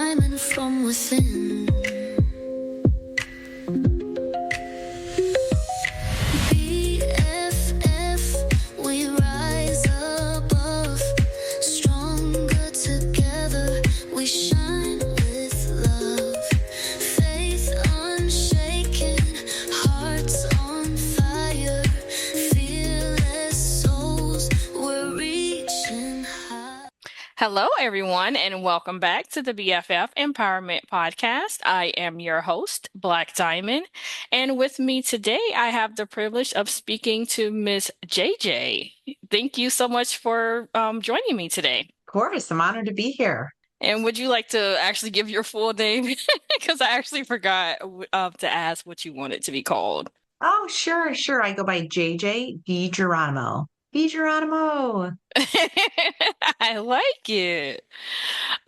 diamond from within. BFF, we rise above, stronger together, we shine with love. Faith unshaken, hearts on fire, fearless souls, we're reaching high. Hello, everyone, and welcome back to the BFF Empowerment Podcast. I am your host, Blaque Diamond, and with me today, I have the privilege of speaking to Miss JJ. Thank you so much for joining me today. Of course, I'm honored to be here. And would you like to actually give your full name? Because I actually forgot to ask what you wanted to be called. Oh, sure. I go by JJ DiGeronimo. DiGeronimo. I like it.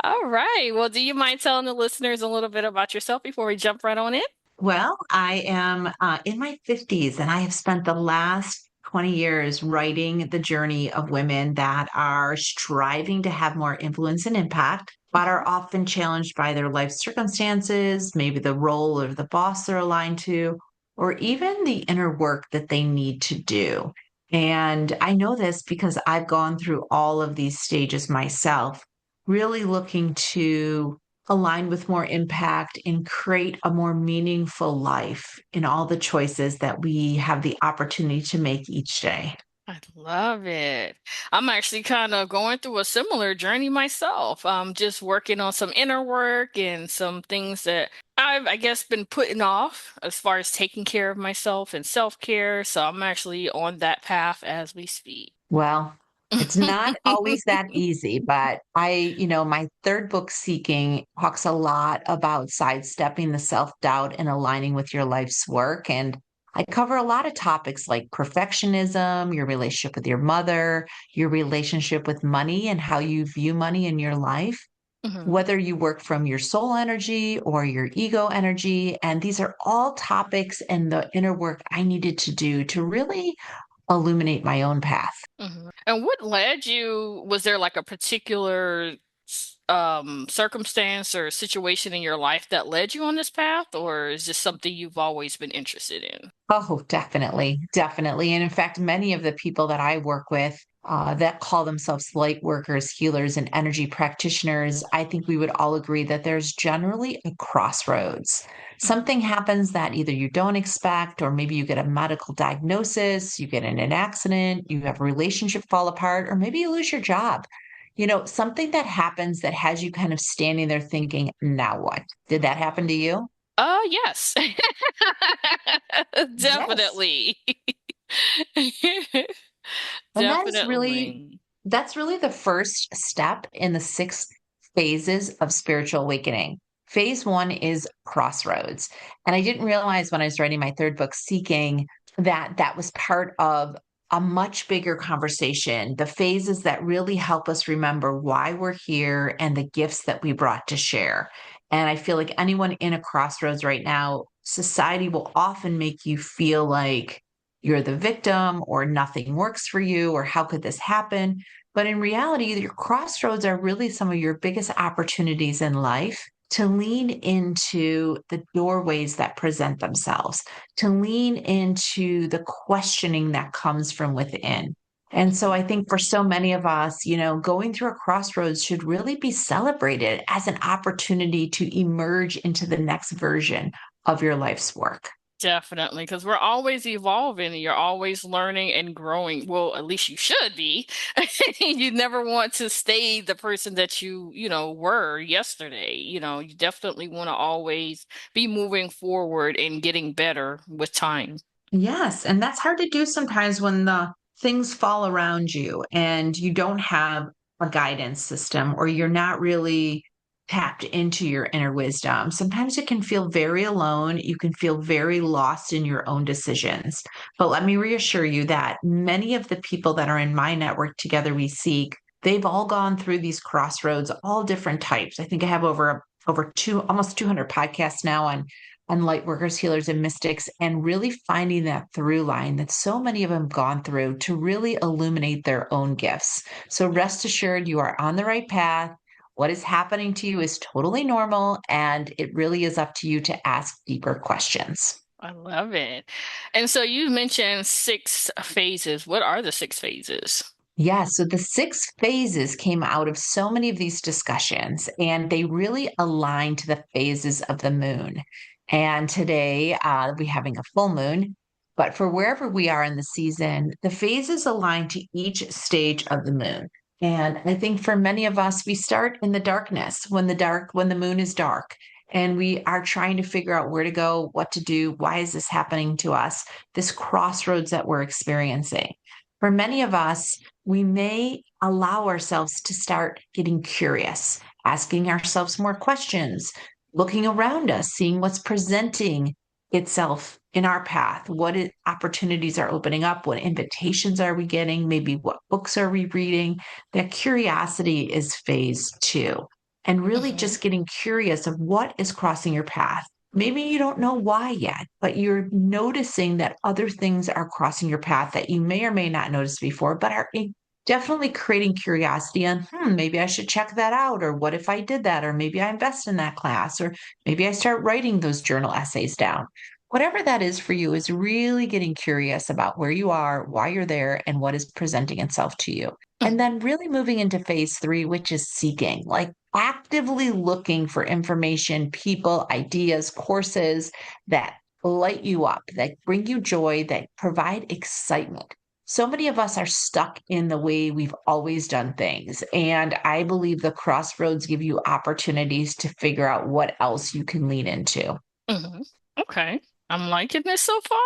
All right. Well, do you mind telling the listeners a little bit about yourself before we jump right on in? Well, I am in my 50s, and I have spent the last 20 years writing the journey of women that are striving to have more influence and impact, but are often challenged by their life circumstances, maybe the role of the boss they're aligned to, or even the inner work that they need to do. And I know this because I've gone through all of these stages myself, really looking to align with more impact and create a more meaningful life in all the choices that we have the opportunity to make each day. I love it. I'm actually kind of going through a similar journey myself. I'm just working on some inner work and some things that I've, I guess, been putting off as far as taking care of myself and self-care. So I'm actually on that path as we speak. Well, it's not always that easy, but my third book, Seeking, talks a lot about sidestepping the self-doubt and aligning with your life's work. And I cover a lot of topics like perfectionism, your relationship with your mother, your relationship with money and how you view money in your life, whether you work from your soul energy or your ego energy. And these are all topics and the inner work I needed to do to really illuminate my own path. And what led you, was there like a particular circumstance or situation in your life that led you on this path, or is this something you've always been interested in? Oh, definitely. And in fact, many of the people that I work with that call themselves light workers, healers, and energy practitioners, I think we would all agree that there's generally a crossroads. Something happens that either you don't expect, or maybe you get a medical diagnosis, you get in an accident, you have a relationship fall apart, or maybe you lose your job. Something that happens that has you kind of standing there thinking, now what? Did that happen to you? Yes. Definitely. And Definitely. that's really the first step in the 6 phases of spiritual awakening. Phase 1 is crossroads. And I didn't realize when I was writing my third book, Seeking, that was part of a much bigger conversation, the phases that really help us remember why we're here and the gifts that we brought to share. And I feel like anyone in a crossroads right now, society will often make you feel like you're the victim or nothing works for you or how could this happen? But in reality, your crossroads are really some of your biggest opportunities in life to lean into the doorways that present themselves, to lean into the questioning that comes from within. And so I think for so many of us, going through a crossroads should really be celebrated as an opportunity to emerge into the next version of your life's work. Definitely, because we're always evolving. You're always learning and growing. Well, at least you should be. You never want to stay the person that you were yesterday. You definitely want to always be moving forward and getting better with time. Yes, and that's hard to do sometimes when the things fall around you and you don't have a guidance system or you're not really tapped into your inner wisdom. Sometimes it can feel very alone. You can feel very lost in your own decisions. But let me reassure you that many of the people that are in my network, Together We Seek, they've all gone through these crossroads, all different types. I think I have almost 200 podcasts now on light workers, healers, and mystics, and really finding that through line that so many of them gone through to really illuminate their own gifts. So rest assured, you are on the right path. What is happening to you is totally normal, and it really is up to you to ask deeper questions. I love it. And so you mentioned 6 phases. What are the 6 phases? Yeah, so the 6 phases came out of so many of these discussions, and they really align to the phases of the moon. And today, we're having a full moon, but for wherever we are in the season, the phases align to each stage of the moon. And I think for many of us, we start in the darkness when the moon is dark, and we are trying to figure out where to go, what to do, why is this happening to us, this crossroads that we're experiencing. For many of us, we may allow ourselves to start getting curious, asking ourselves more questions, looking around us, seeing what's presenting itself in our path, opportunities are opening up, what invitations are we getting, maybe what books are we reading. That curiosity is phase 2. And really Hmm. just getting curious of what is crossing your path. Maybe you don't know why yet, but you're noticing that other things are crossing your path that you may or may not notice before, but are definitely creating curiosity on, maybe I should check that out. Or what if I did that? Or maybe I invest in that class. Or maybe I start writing those journal essays down. Whatever that is for you is really getting curious about where you are, why you're there, and what is presenting itself to you. And then really moving into phase 3, which is seeking, like actively looking for information, people, ideas, courses that light you up, that bring you joy, that provide excitement. So many of us are stuck in the way we've always done things. And I believe the crossroads give you opportunities to figure out what else you can lean into. Hmm. Okay. I'm liking this so far.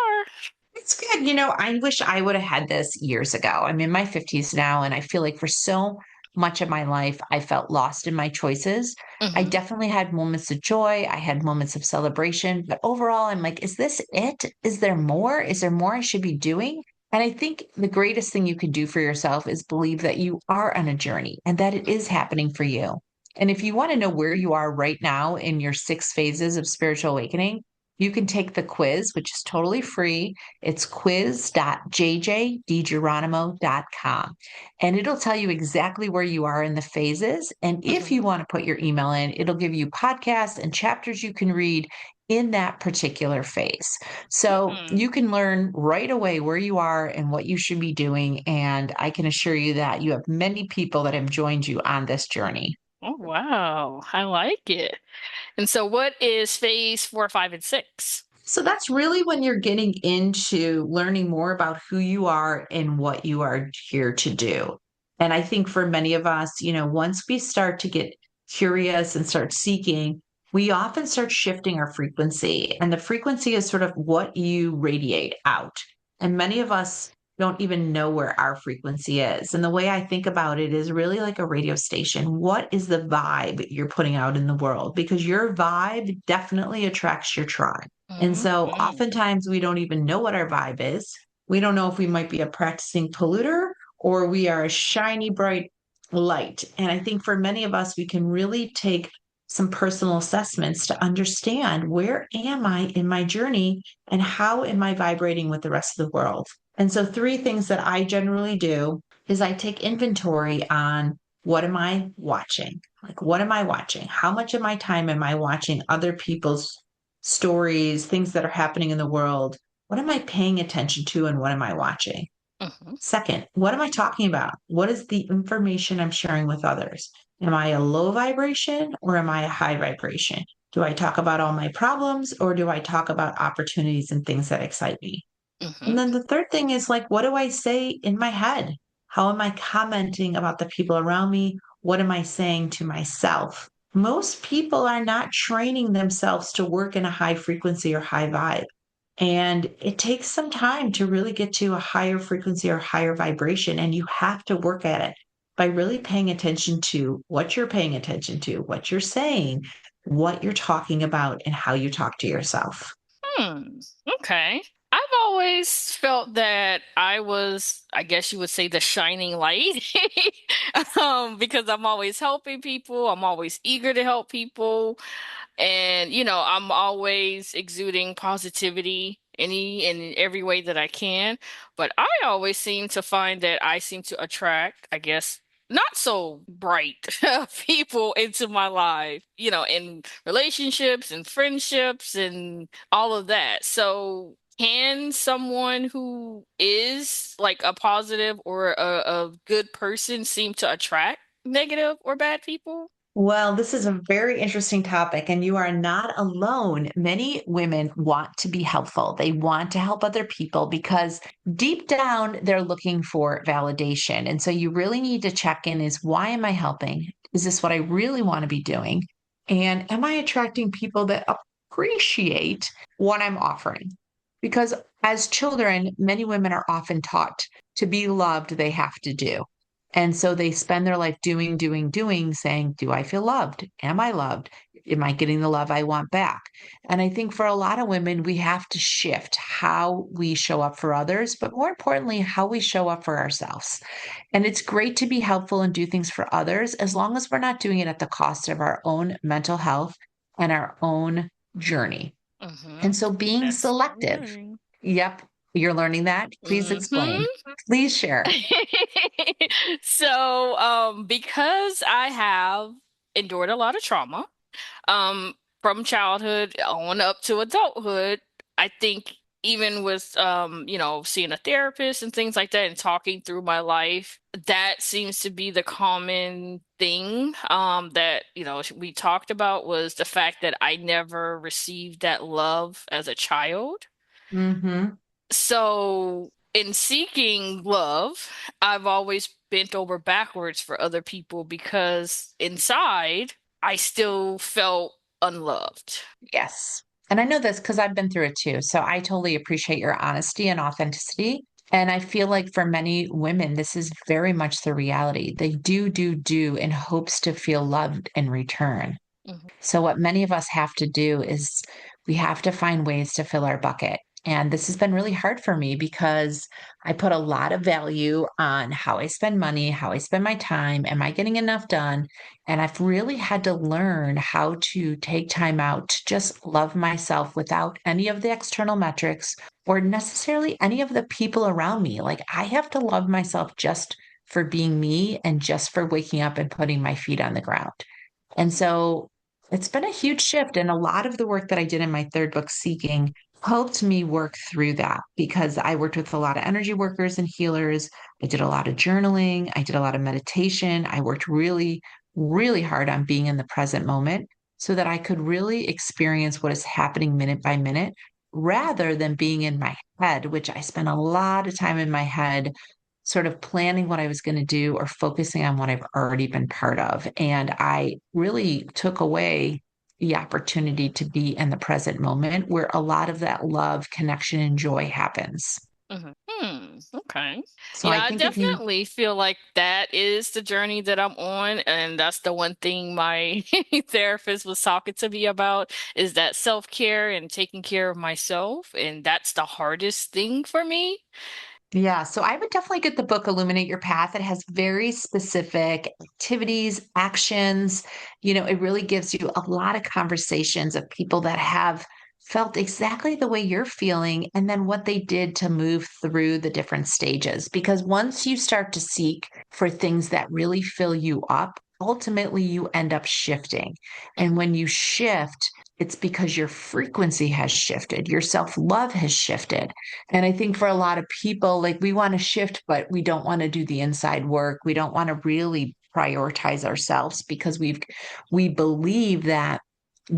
It's good. I wish I would have had this years ago. I'm in my 50s now, and I feel like for so much of my life, I felt lost in my choices. I Hmm. definitely had moments of joy. I had moments of celebration, but overall, I'm like, is this it? Is there more? Is there more I should be doing? And I think the greatest thing you could do for yourself is believe that you are on a journey and that it is happening for you. And if you want to know where you are right now in your 6 phases of spiritual awakening, you can take the quiz, which is totally free. It's quiz.jjdigeronimo.com. And it'll tell you exactly where you are in the phases. And if Hmm. you want to put your email in, it'll give you podcasts and chapters you can read in that particular phase. So Hmm. you can learn right away where you are and what you should be doing. And I can assure you that you have many people that have joined you on this journey. Oh, wow. I like it. And so what is phase 4, 5, and 6? So that's really when you're getting into learning more about who you are and what you are here to do. And I think for many of us, once we start to get curious and start seeking, we often start shifting our frequency. And the frequency is sort of what you radiate out. And many of us don't even know where our frequency is. And the way I think about it is really like a radio station. What is the vibe you're putting out in the world? Because your vibe definitely attracts your tribe. And so Hmm. oftentimes we don't even know what our vibe is. We don't know if we might be a practicing polluter or we are a shiny, bright light. And I think for many of us, we can really take some personal assessments to understand where am I in my journey and how am I vibrating with the rest of the world. And so, 3 things that I generally do is I take inventory on what am I watching? Like, what am I watching? How much of my time am I watching other people's stories, things that are happening in the world? What am I paying attention to and what am I watching? Hmm. Second, what am I talking about? What is the information I'm sharing with others? Am I a low vibration or am I a high vibration? Do I talk about all my problems or do I talk about opportunities and things that excite me? Hmm. And then the third thing is like, what do I say in my head? How am I commenting about the people around me? What am I saying to myself? Most people are not training themselves to work in a high frequency or high vibe. And it takes some time to really get to a higher frequency or higher vibration. And you have to work at it by really paying attention to what you're paying attention to, what you're saying, what you're talking about, and how you talk to yourself. Hmm. Okay. I've always felt that I was, I guess you would say, the shining light, because I'm always helping people. I'm always eager to help people. And, I'm always exuding positivity in every way that I can. But I always seem to find that I seem to attract, I guess, not so bright people into my life, in relationships and friendships and all of that. So can someone who is like a positive or a good person seem to attract negative or bad people? Well, this is a very interesting topic, and you are not alone. Many women want to be helpful. They want to help other people because deep down, they're looking for validation. And so you really need to check in is why am I helping? Is this what I really want to be doing? And am I attracting people that appreciate what I'm offering? Because as children, many women are often taught to be loved, they have to do. And so they spend their life doing, doing, doing, saying, do I feel loved? Am I loved? Am I getting the love I want back? And I think for a lot of women, we have to shift how we show up for others, but more importantly, how we show up for ourselves. And it's great to be helpful and do things for others as long as we're not doing it at the cost of our own mental health and our own journey. Mm-hmm. And so being That's selective. Yep. You're learning that. Please explain. Please share. So, because I have endured a lot of trauma, from childhood on up to adulthood, I think even with seeing a therapist and things like that and talking through my life, that seems to be the common thing that we talked about was the fact that I never received that love as a child. Mm-hmm. So in seeking love, I've always bent over backwards for other people because inside I still felt unloved. Yes. And I know this because I've been through it too. So I totally appreciate your honesty and authenticity. And I feel like for many women, this is very much the reality. They do in hopes to feel loved in return. Mhm. So, what many of us have to do is we have to find ways to fill our bucket. And this has been really hard for me because I put a lot of value on how I spend money, how I spend my time. Am I getting enough done? And I've really had to learn how to take time out to just love myself without any of the external metrics or necessarily any of the people around me. Like, I have to love myself just for being me and just for waking up and putting my feet on the ground. And so it's been a huge shift. And a lot of the work that I did in my third book, Seeking, helped me work through that because I worked with a lot of energy workers and healers. I did a lot of journaling. I did a lot of meditation. I worked really, really hard on being in the present moment so that I could really experience what is happening minute by minute rather than being in my head, which I spent a lot of time in my head sort of planning what I was going to do or focusing on what I've already been part of. And I really took away the opportunity to be in the present moment where a lot of that love, connection, and joy happens. Mhm. Okay. So I Yeah, I think if you, definitely feel like that is the journey that I'm on. And that's the one thing my therapist was talking to me about is that self-care and taking care of myself. And that's the hardest thing for me. yeah, so I would definitely get the book Illuminate Your Path. It has very specific activities, actions. It really gives you a lot of conversations of people that have felt exactly the way you're feeling and then what they did to move through the different stages. Because once you start to seek for things that really fill you up, ultimately you end up shifting. And when you shift, it's because your frequency has shifted, your self love has shifted. And I think for a lot of people, like we want to shift, but we don't want to do the inside work. We don't want to really prioritize ourselves because we believe that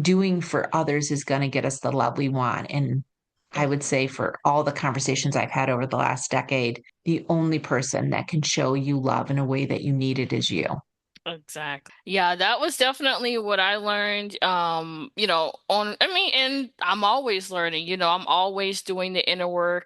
doing for others is going to get us the love we want. And I would say for all the conversations I've had over the last decade, the only person that can show you love in a way that you need it is you. Exactly. Yeah, that was definitely what I learned. And I'm always learning, I'm always doing the inner work,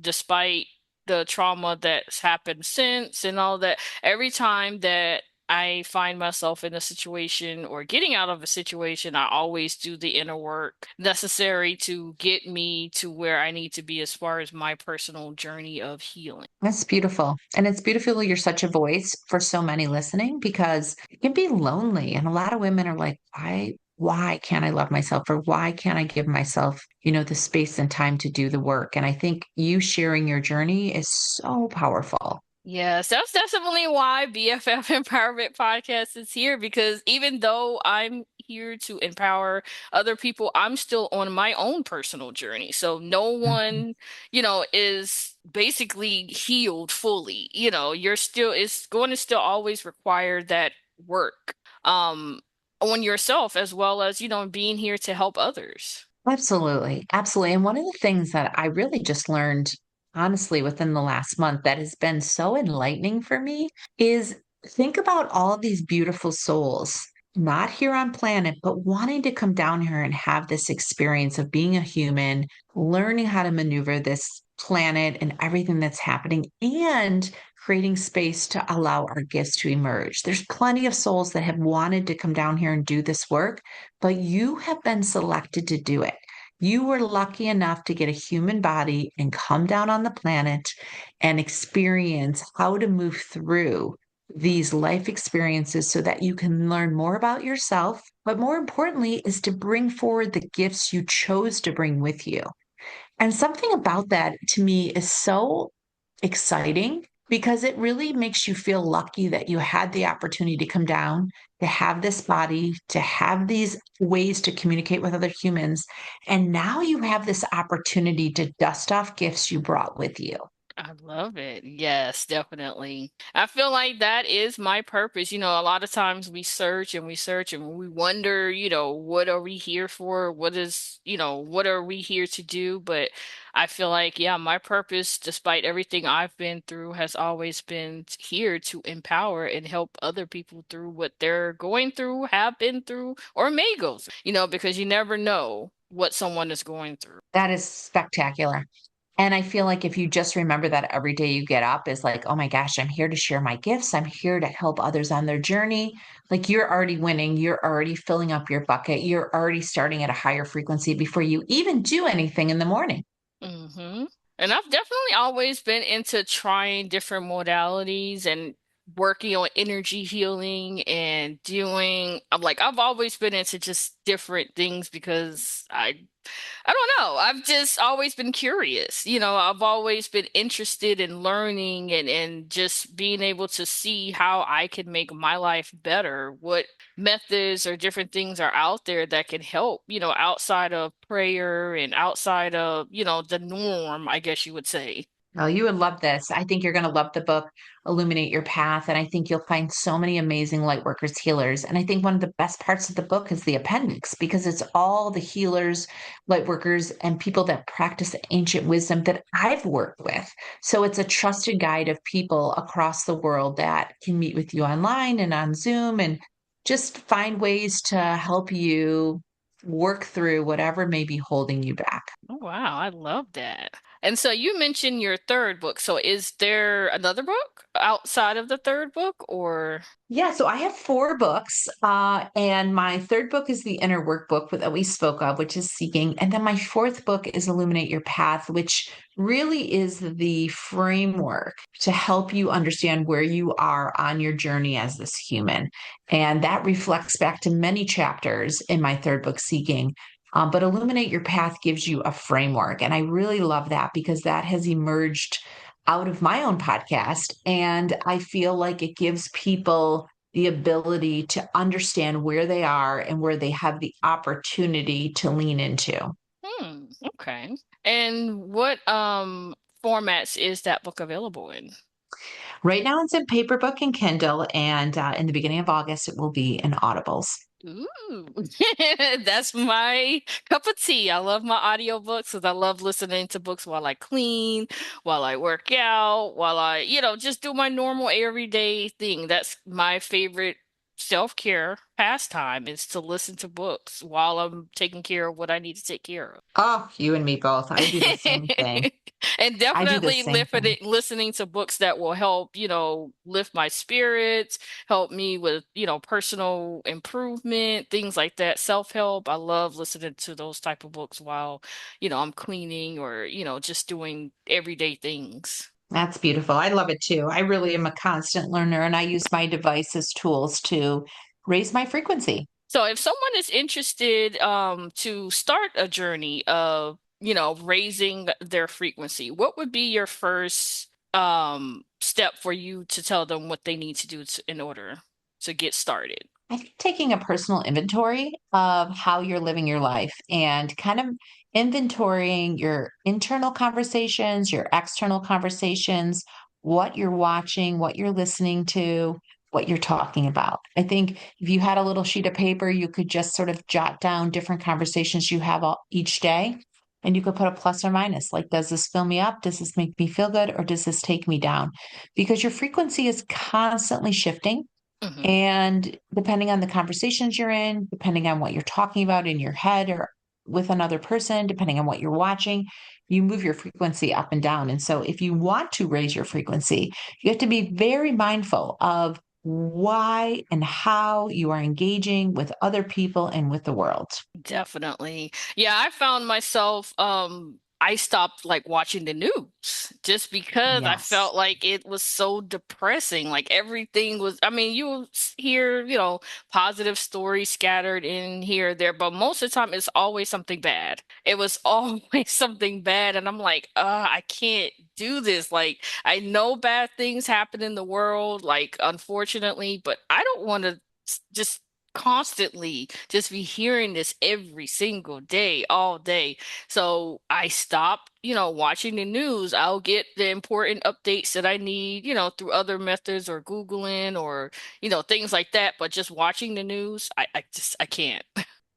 despite the trauma that's happened since and all that. Every time that I find myself in a situation or getting out of a situation, I always do the inner work necessary to get me to where I need to be as far as my personal journey of healing. That's beautiful. And it's beautiful you're such a voice for so many listening because it can be lonely. And a lot of women are like, why can't I love myself? Or why can't I give myself, the space and time to do the work? And I think you sharing your journey is so powerful. Yes, that's definitely why BFF Empowerment Podcast is here, because even though I'm here to empower other people, I'm still on my own personal journey. So no Mhm. one, is basically healed fully. You're still, it's going to still always require that work um on yourself, as well as, being here to help others. Absolutely. Absolutely. And one of the things that I really just learned, honestly, within the last month that has been so enlightening for me is think about all of these beautiful souls, not here on planet, but wanting to come down here and have this experience of being a human, learning how to maneuver this planet and everything that's happening, and creating space to allow our gifts to emerge. There's plenty of souls that have wanted to come down here and do this work, but you have been selected to do it. You were lucky enough to get a human body and come down on the planet and experience how to move through these life experiences so that you can learn more about yourself, but more importantly, is to bring forward the gifts you chose to bring with you. And something about that to me is so exciting because it really makes you feel lucky that you had the opportunity to come down, to have this body, to have these ways to communicate with other humans. And now you have this opportunity to dust off gifts you brought with you. I love it. Yes, definitely. I feel like that is my purpose. A lot of times we search and we search and we wonder, what are we here for? What are we here to do? But I feel like, yeah, my purpose, despite everything I've been through, has always been here to empower and help other people through what they're going through, have been through, or may go through, because you never know what someone is going through. That is spectacular. And I feel like if you just remember that every day you get up is like, oh my gosh, I'm here to share my gifts. I'm here to help others on their journey. Like you're already winning. You're already filling up your bucket. You're already starting at a higher frequency before you even do anything in the morning. hmm And I've definitely always been into trying different modalities and working on energy healing and I'm like, I've always been into just different things because I don't know. I've just always been curious. I've always been interested in learning and just being able to see how I can make my life better. What methods or different things are out there that can help, outside of prayer and outside of, the norm, I guess you would say. Oh, you would love this. I think you're going to love the book, Illuminate Your Path. And I think you'll find so many amazing light workers, healers. And I think one of the best parts of the book is the appendix because it's all the healers, light workers, and people that practice ancient wisdom that I've worked with. So it's a trusted guide of people across the world that can meet with you online and on Zoom and just find ways to help you work through whatever may be holding you back. Oh, wow. I love that. And so you mentioned your third book. So is there another book outside of the third book or? Yeah, so I have four books, and my third book is the inner workbook that we spoke of, which is Seeking. And then my fourth book is Illuminate Your Path, which really is the framework to help you understand where you are on your journey as this human. And that reflects back to many chapters in my third book, Seeking. But Illuminate Your Path gives you a framework. And I really love that because that has emerged out of my own podcast. And I feel like it gives people the ability to understand where they are and where they have the opportunity to lean into. Okay. And what formats is that book available in? Right now, it's in paper book and Kindle, and in the beginning of August, it will be in Audibles. Ooh, that's my cup of tea. I love my audiobooks because I love listening to books while I clean, while I work out, while I, just do my normal everyday thing. That's my favorite self-care pastime is to listen to books while I'm taking care of what I need to take care of. Oh, you and me both. I do the same thing. And I do the definitely same thing. listening to books that will help, lift my spirits, help me with, personal improvement, things like that, self-help. I love listening to those type of books while, I'm cleaning or, just doing everyday things. That's beautiful. I love it too. I really am a constant learner, and I use my device as tools to raise my frequency. So if someone is interested to start a journey of, raising their frequency, what would be your first step for you to tell them what they need to do in order to get started? I think taking a personal inventory of how you're living your life and kind of inventorying your internal conversations, your external conversations, what you're watching, what you're listening to, what you're talking about. I think if you had a little sheet of paper, you could just sort of jot down different conversations you have each day. And you could put a plus or minus, like, does this fill me up? Does this make me feel good? Or does this take me down? Because your frequency is constantly shifting. Hmm. And depending on the conversations you're in, depending on what you're talking about in your head or with another person, depending on what you're watching, you move your frequency up and down. And so, if you want to raise your frequency, you have to be very mindful of why and how you are engaging with other people and with the world. Definitely. Yeah, I found myself I stopped like watching the news just because I Yes. felt like it was so depressing. Like everything was, I mean, you hear, you know, positive stories scattered in here or there, but most of the time it's always something bad. It was always something bad, and I'm like, I can't do this. Like I know bad things happen in the world, like unfortunately, but I don't want to just constantly just be hearing this every single day, all day. So I stopped, you know, watching the news. I'll get the important updates that I need, you know, through other methods or Googling or, you know, things like that. But just watching the news, I can't.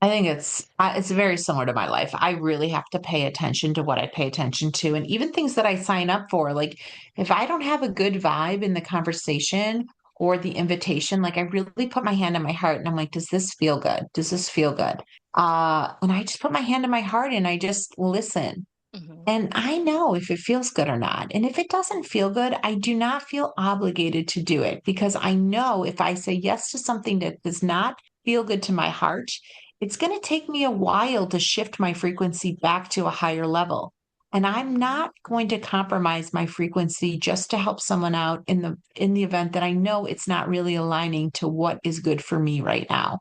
I think it's very similar to my life. I really have to pay attention to what I pay attention to, and even things that I sign up for. Like if I don't have a good vibe in the conversation or the invitation, like I really put my hand on my heart and I'm like, does this feel good? Does this feel good? And I just put my hand on my heart and I just listen. Hmm. And I know if it feels good or not. And if it doesn't feel good, I do not feel obligated to do it because I know if I say yes to something that does not feel good to my heart, it's going to take me a while to shift my frequency back to a higher level. And I'm not going to compromise my frequency just to help someone out in the event that I know it's not really aligning to what is good for me right now.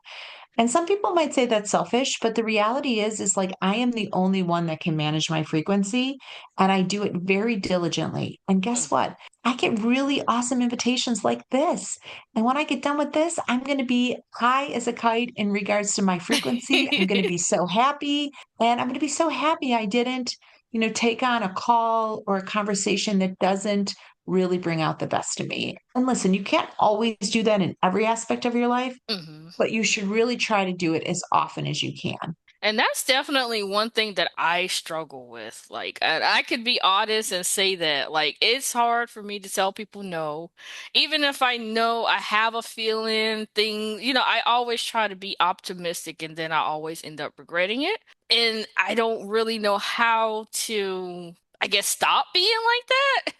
And some people might say that's selfish, but the reality is like I am the only one that can manage my frequency and I do it very diligently. And guess what? I get really awesome invitations like this. And when I get done with this, I'm going to be high as a kite in regards to my frequency. I'm going to be so happy. And I'm going to be so happy I didn't, take on a call or a conversation that doesn't really bring out the best of me. And listen, you can't always do that in every aspect of your life, Hmm. but you should really try to do it as often as you can. And that's definitely one thing that I struggle with. Like, and I could be honest and say that, like, it's hard for me to tell people no. Even if I know I have a feeling thing, you know, I always try to be optimistic and then I always end up regretting it. And I don't really know how to, I guess, stop being like that.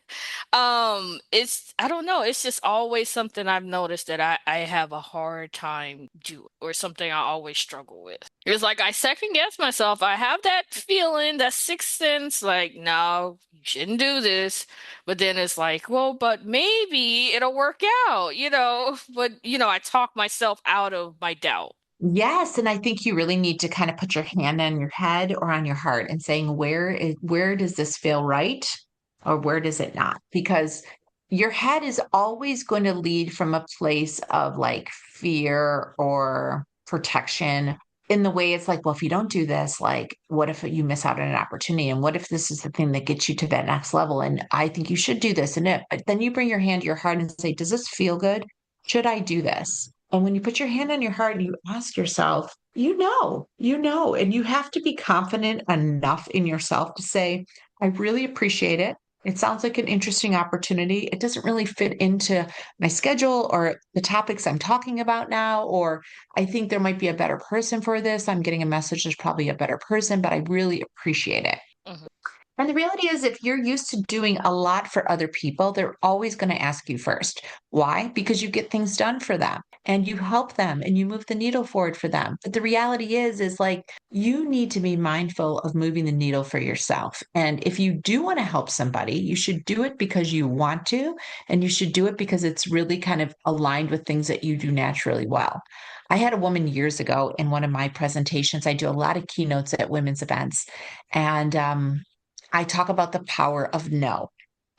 I don't know, it's just always something I've noticed that I have a hard time doing, or something I always struggle with. It's like I second guess myself. I have that feeling, that sixth sense, like, no, you shouldn't do this. But then it's like, well, but maybe it'll work out, you know. But, you know, I talk myself out of my doubt. Yes, and I think you really need to kind of put your hand on your head or on your heart and saying where does this feel right or where does it not? Because your head is always going to lead from a place of like fear or protection in the way it's like, well, if you don't do this, like, what if you miss out on an opportunity? And what if this is the thing that gets you to that next level? And I think you should do this. And then you bring your hand to your heart and say, does this feel good? Should I do this? And when you put your hand on your heart and you ask yourself, and you have to be confident enough in yourself to say, I really appreciate it. It sounds like an interesting opportunity. It doesn't really fit into my schedule or the topics I'm talking about now, or I think there might be a better person for this. I'm getting a message there's probably a better person, but I really appreciate it. Mhm. And the reality is, if you're used to doing a lot for other people, they're always going to ask you first. Why? Because you get things done for them and you help them and you move the needle forward for them. But the reality is like you need to be mindful of moving the needle for yourself. And if you do want to help somebody, you should do it because you want to, and you should do it because it's really kind of aligned with things that you do naturally well. I had a woman years ago in one of my presentations. I do a lot of keynotes at women's events. And I talk about the power of no.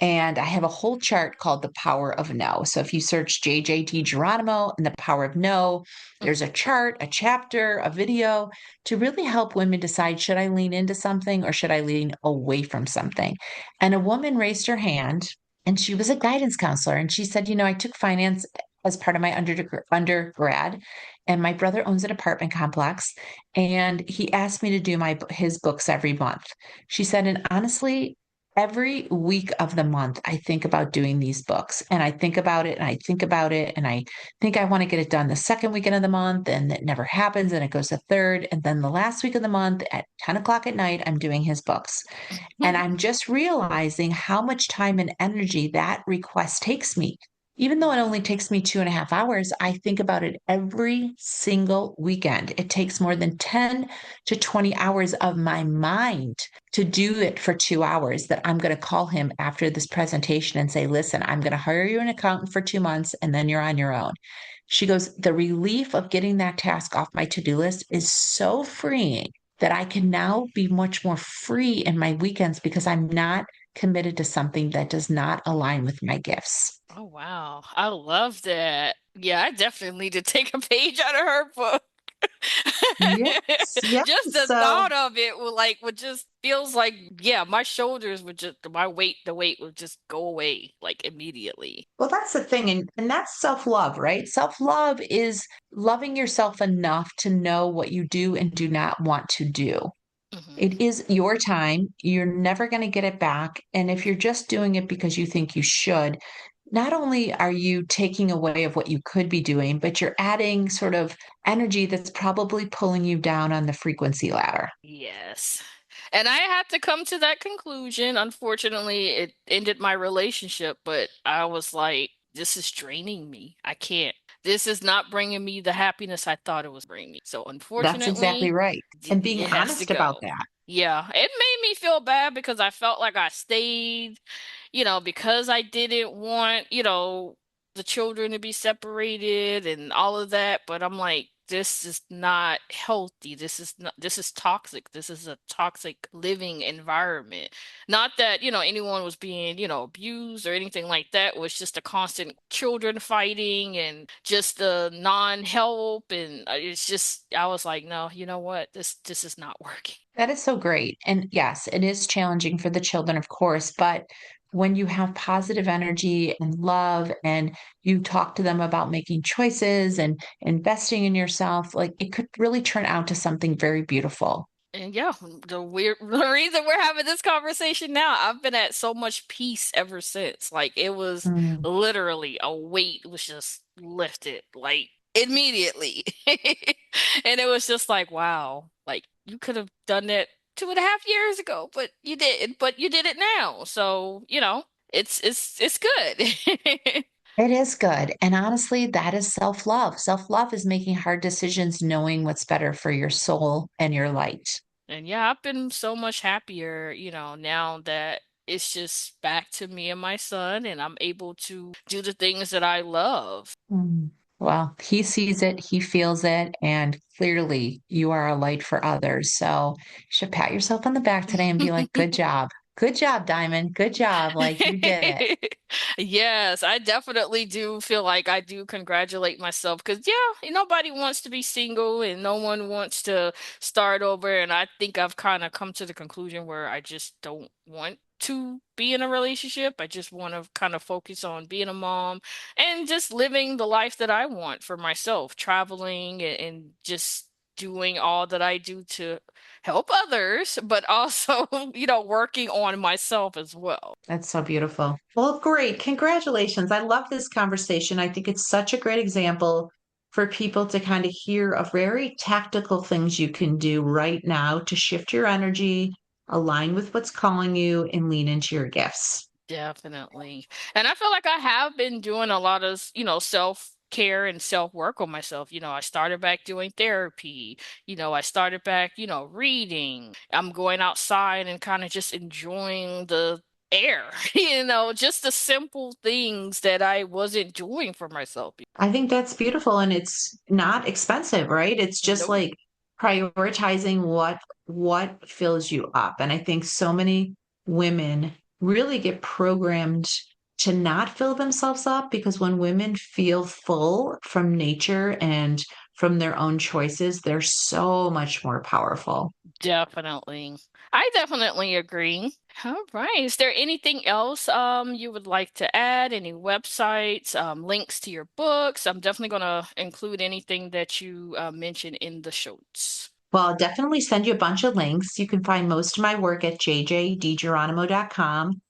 And I have a whole chart called The Power of No. So if you search JJ DiGeronimo and The Power of No, there's a chart, a chapter, a video to really help women decide, should I lean into something or should I lean away from something? And a woman raised her hand and she was a guidance counselor. And she said, I took finance as part of my undergrad, and my brother owns an apartment complex. And he asked me to do his books every month. She said, and honestly, every week of the month, I think about doing these books and I think about it and I think about it and I think I want to get it done the second weekend of the month and it never happens and it goes to third. And then the last week of the month at 10 o'clock at night, I'm doing his books. And I'm just realizing how much time and energy that request takes me. Even though it only takes me 2.5 hours, I think about it every single weekend. It takes more than 10 to 20 hours of my mind to do it for 2 hours that I'm going to call him after this presentation and say, listen, I'm going to hire you an accountant for 2 months and then you're on your own. She goes, the relief of getting that task off my to-do list is so freeing that I can now be much more free in my weekends because I'm not committed to something that does not align with my gifts. Oh, wow. I love that. Yeah, I definitely need to take a page out of her book. Yes, yes. Just the So, thought of it would just feels like, yeah, my shoulders would just the weight would just go away like immediately. well, that's the thing. And that's self love, right? Self love is loving yourself enough to know what you do and do not want to do. Hmm. It is your time. You're never going to get it back. And if you're just doing it because you think you should, not only are you taking away of what you could be doing, but you're adding sort of energy that's probably pulling you down on the frequency ladder. Yes. And I had to come to that conclusion. Unfortunately, it ended my relationship, but I was like, this is draining me. I can't. This is not bringing me the happiness I thought it was bringing me. So That's exactly unfortunately, right. And being it has to honest about go. that. Yeah, it made me feel bad because I felt like I stayed, because I didn't want, the children to be separated and all of that. But I'm like, this is not healthy. This is toxic. This is a toxic living environment. Not that, anyone was being, abused or anything like that. It was just a constant children fighting and just the non-help. And it's just, I was like, no, you know what? This is not working. That is so great. And yes, it is challenging for the children, of course, but when you have positive energy and love and you talk to them about making choices and investing in yourself, like it could really turn out to something very beautiful. And yeah, the reason we're having this conversation now, I've been at so much peace ever since. Like it was Mm. literally a weight was just lifted like immediately. And it was just like, wow, like you could have done that 2.5 years ago, but you didn't, but you did it now. So, it's good. It is good. And honestly, that is self love. Self love is making hard decisions, knowing what's better for your soul and your light. And yeah, I've been so much happier, now that it's just back to me and my son, and I'm able to do the things that I love. Mm. Well, he sees it, he feels it, and clearly you are a light for others. So you should pat yourself on the back today and be like, good job. Good job, Diamond. Good job. Like you did it. Yes, I definitely do feel like I do congratulate myself because, yeah, nobody wants to be single and no one wants to start over. And I think I've kind of come to the conclusion where I just don't want to be in a relationship. I just want to kind of focus on being a mom and just living the life that I want for myself, traveling and just doing all that I do to help others, but also, working on myself as well. That's so beautiful. Well, great. Congratulations. I love this conversation. I think it's such a great example for people to kind of hear of very tactical things you can do right now to shift your energy, align with what's calling you, and lean into your gifts. Definitely. And I feel like I have been doing a lot of, self-care and self-work on myself. I started back doing therapy. I started back, reading. I'm going outside and kind of just enjoying the air, just the simple things that I wasn't doing for myself. I think that's beautiful and it's not expensive, right? It's just Nope. like prioritizing what fills you up. And I think so many women really get programmed to not fill themselves up, because when women feel full from nature and from their own choices, they're so much more powerful. Definitely. I definitely agree. All right. Is there anything else you would like to add? Any websites, links to your books? I'm definitely going to include anything that you mentioned in the show notes. Well, I'll definitely send you a bunch of links. You can find most of my work at jjddigeronimo.com.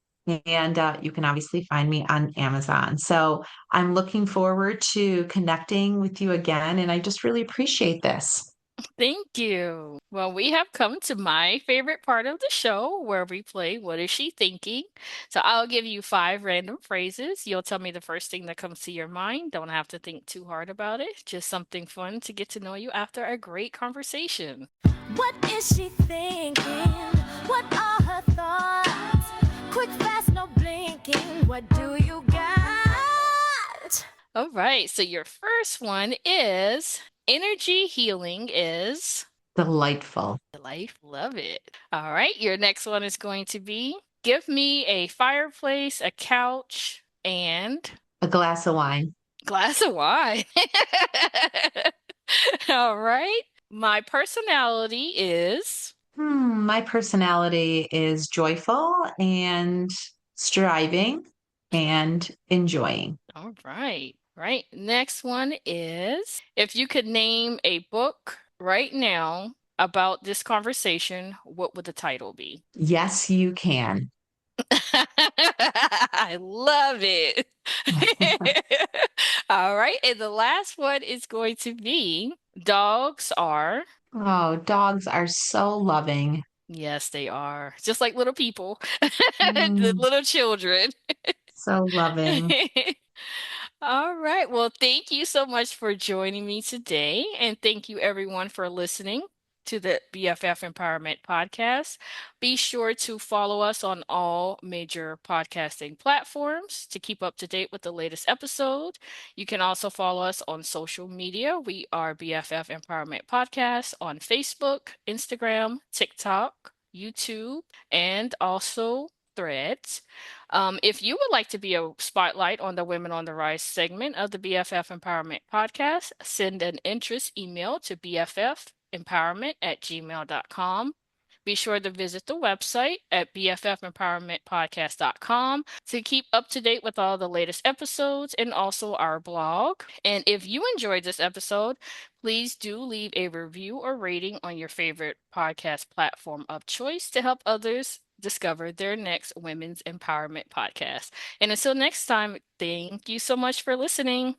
And you can obviously find me on Amazon. So I'm looking forward to connecting with you again. And I just really appreciate this. Thank you. Well, we have come to my favorite part of the show where we play What Is She Thinking? So I'll give you 5 random phrases. You'll tell me the first thing that comes to your mind. Don't have to think too hard about it. Just something fun to get to know you after a great conversation. What is she thinking? What are her thoughts? Quick, fast, no blinking. What do you got? All right. So your first one is energy healing is Delightful. life. Love it. All right. Your next one is going to be give me a fireplace, a couch, and A glass of wine. glass of wine. All right. My personality is. My personality is joyful and striving and enjoying. All right. Right. Next one is if you could name a book right now about this conversation, what would the title be? Yes, you can. I love it. All right. And the last one is going to be dogs are. Oh, dogs are so loving. Yes, they are. Just like little people, the Mm, little children. so loving. All right. Well, thank you so much for joining me today. And thank you, everyone, for listening to the BFF Empowerment Podcast. Be sure to follow us on all major podcasting platforms to keep up to date with the latest episode. You can also follow us on social media. We are BFF Empowerment Podcast on Facebook, Instagram, TikTok, YouTube, and also Threads. If you would like to be a spotlight on the Women on the Rise segment of the BFF Empowerment Podcast, send an interest email to bffempowerment@gmail.com. Be sure to visit the website at bffempowermentpodcast.com to keep up to date with all the latest episodes and also our blog. And if you enjoyed this episode, please do leave a review or rating on your favorite podcast platform of choice to help others discover their next women's empowerment podcast. And until next time, thank you so much for listening.